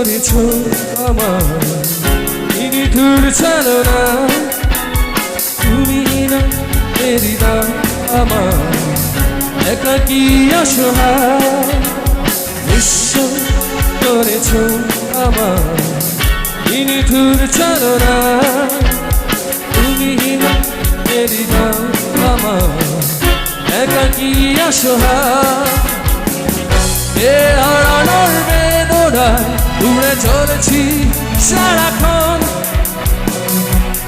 করেছো আমার নিঠুর ছলনা তুমি না হৃদয় আমার একাকী অসহায় বিশ্ব করেছো আমার নিঠুর ছলনা তুমি না হৃদয় আমার একাকী অসহায় এ হারানোর বেদনায় উড়ে চলেছি সারাক্ষণ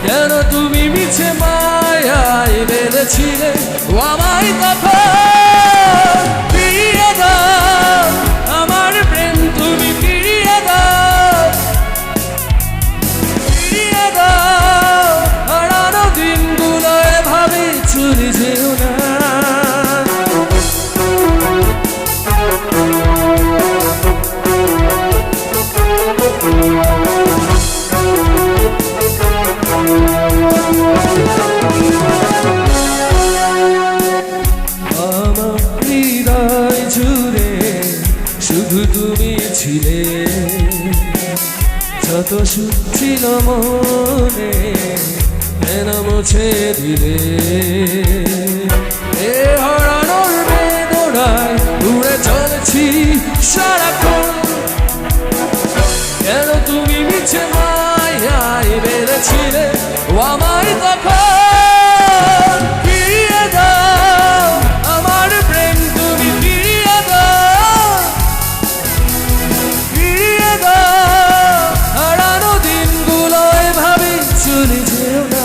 কেন তুমি মিছে মায়ায় বেঁধেছিলে আমায় তখন ফিরিয়ে দাও আমার প্রেম তুমি ফিরিয়ে দাও ফিরিয়ে দাও হারানো দিনগুলো এভাবে চলে যেও না শুধু তুমি ছিলে যত সুখ ছিল মনে কেন মুছে দিলে এ হারানোর বেদনায় উড়ে চলেছি সারাক্ষণ কেন তুমি মিছে মায়ায় বেঁধেছিলে আমায় তখন ফিরিয়ে দাও আমার প্রেম তুমি ফিরিয়ে দাও ফিরিয়ে দাও হারানো দিনগুলো এভাবে চলে যেও না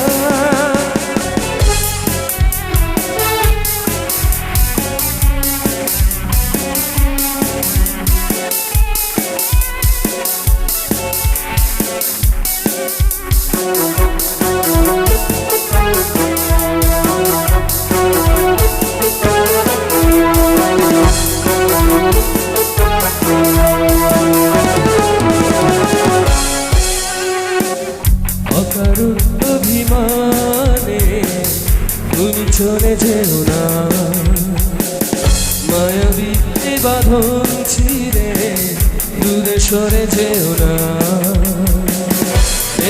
অকারণ অভিমানে তুমি চলে যেও না মায়াবী বাঁধন ছিঁড়ে দূরে সরে যেও না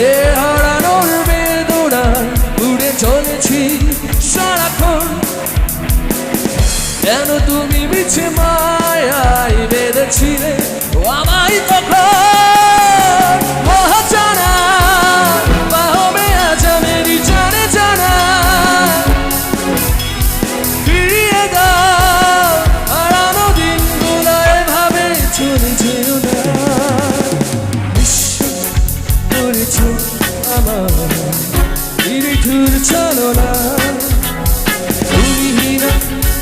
এ হারানোর বেদনায় উড়ে চলেছি সারাক্ষণ কেন তুমি মিছে মায়ায় বেঁধেছিলে আমায় তখন আমার নিঠুর ছলনা তুমি না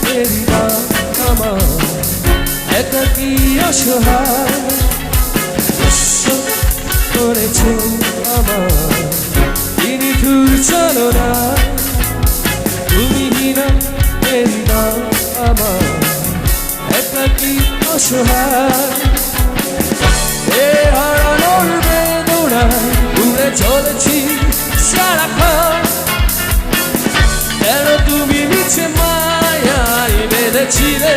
হৃদয় আমার একাকী অসহায় বিশ্ব করেছো আমার নিঠুর ছলনা তুমি না হৃদয় আমার একাকী অসহায় এ হারানোর বেদনায় উড়ে চলেছি সারাক্ষণ কেন তুমি মিছে মায়ায় বেঁধেছিলে